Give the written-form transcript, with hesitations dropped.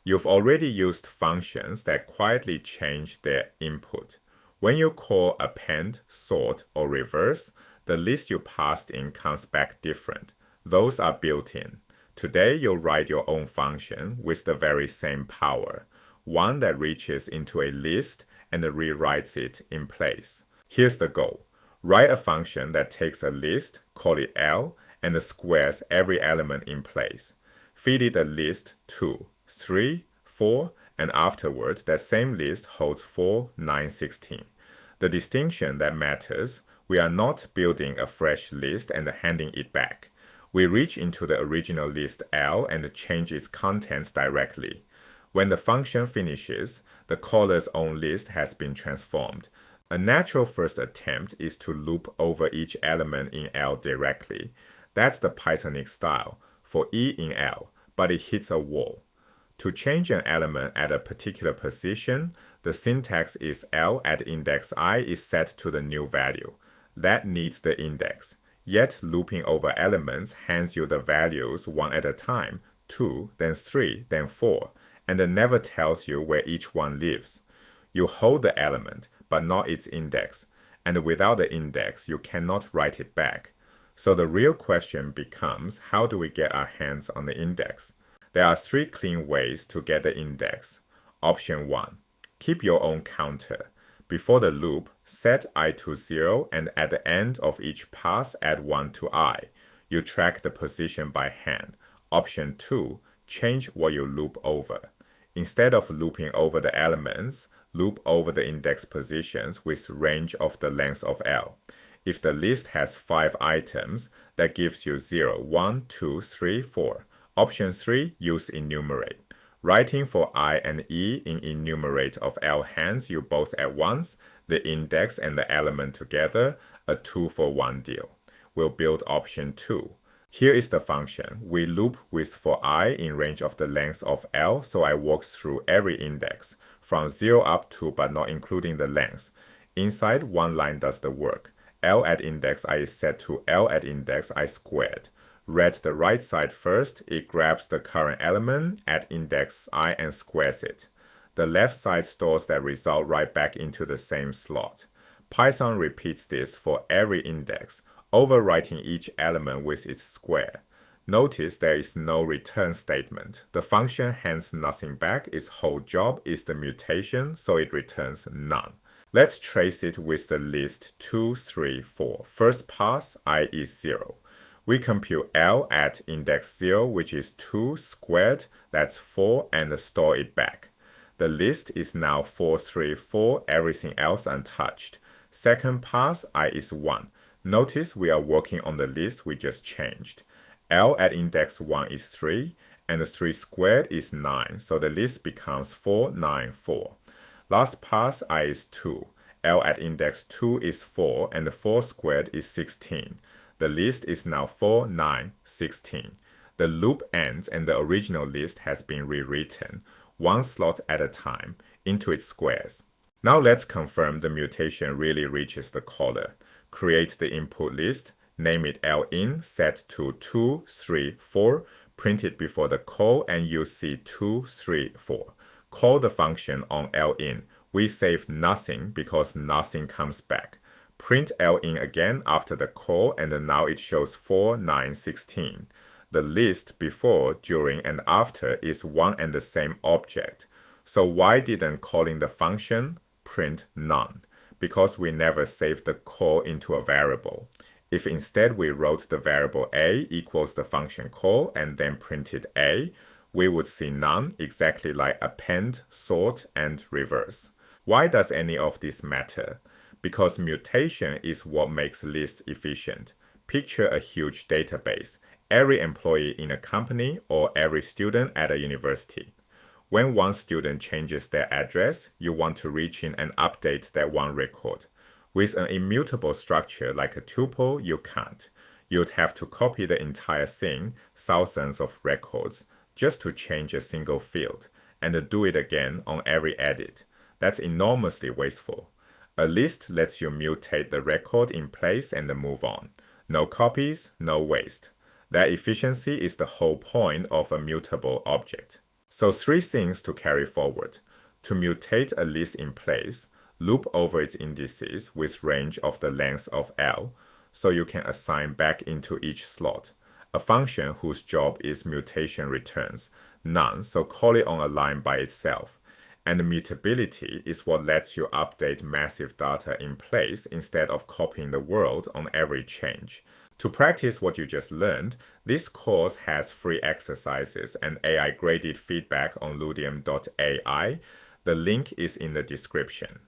You've already used functions that quietly change their input. When you call append, sort, or reverse, the list you passed in comes back different. Those are built in. Today, you'll write your own function with the very same power, one that reaches into a list and rewrites it in place. Here's the goal. Write a function that takes a list, call it L, and squares every element in place. Feed it a list 2, 3, 4, and afterward, that same list holds 4, 9, 16. The distinction that matters, we are not building a fresh list and handing it back. We reach into the original list L and change its contents directly. When the function finishes, the caller's own list has been transformed. A natural first attempt is to loop over each element in L directly. That's the Pythonic style for E in L, but it hits a wall. To change an element at a particular position, the syntax is L at index I is set to the new value. That needs the index. Yet looping over elements hands you the values one at a time, 2, then 3, then 4, and it never tells you where each one lives. You hold the element, but not its index, and without the index, you cannot write it back. So the real question becomes, how do we get our hands on the index? There are 3 clean ways to get the index. Option 1. Keep your own counter. Before the loop, set I to 0 and at the end of each pass add 1 to I. You track the position by hand. Option 2. Change what you loop over. Instead of looping over the elements, loop over the index positions with range of the length of L. If the list has 5 items, that gives you 0, 1, 2, 3, 4. Option 3. Use enumerate. Writing for I and E in enumerate of L hands you both at once, the index and the element together, a 2-for-1 deal. We'll build option 2. Here is the function. We loop with for I in range of the length of L, so I walk through every index, from 0 up to but not including the length. Inside, one line does the work. L at index I is set to L at index I squared. Read the right side first, it grabs the current element at index I and squares it. The left side stores that result right back into the same slot. Python repeats this for every index, overwriting each element with its square. Notice there is no return statement. The function hands nothing back, its whole job is the mutation, so it returns none. Let's trace it with the list 2, 3, 4. First pass, I is 0. We compute L at index 0, which is 2 squared, that's 4, and store it back. The list is now 4, 3, 4, everything else untouched. Second pass, I is 1. Notice we are working on the list we just changed. L at index 1 is 3, and 3 squared is 9, so the list becomes 4, 9, 4. Last pass, I is 2. L at index 2 is 4, and 4 squared is 16. The list is now 4, 9, 16. The loop ends and the original list has been rewritten, one slot at a time, into its squares. Now let's confirm the mutation really reaches the caller. Create the input list, name it LIN, set to 2, 3, 4, print it before the call, and you see 2, 3, 4. Call the function on LIN. We save nothing because nothing comes back. Print LIN again after the call, and now it shows 4, 9, 16. The list before, during, and after is one and the same object. So why didn't calling the function print none? Because we never saved the call into a variable. If instead we wrote the variable a equals the function call and then printed a, we would see none, exactly like append, sort, and reverse. Why does any of this matter? Because mutation is what makes lists efficient. Picture a huge database, every employee in a company or every student at a university. When one student changes their address, you want to reach in and update that one record. With an immutable structure like a tuple, you can't. You'd have to copy the entire thing, thousands of records, just to change a single field, and do it again on every edit. That's enormously wasteful. A list lets you mutate the record in place and move on. No copies, no waste. That efficiency is the whole point of a mutable object. So 3 things to carry forward. To mutate a list in place, loop over its indices with range of the length of L, so you can assign back into each slot. A function whose job is mutation returns none, so call it on a line by itself. And mutability is what lets you update massive data in place instead of copying the world on every change. To practice what you just learned, this course has free exercises and AI-graded feedback on ludium.ai. The link is in the description.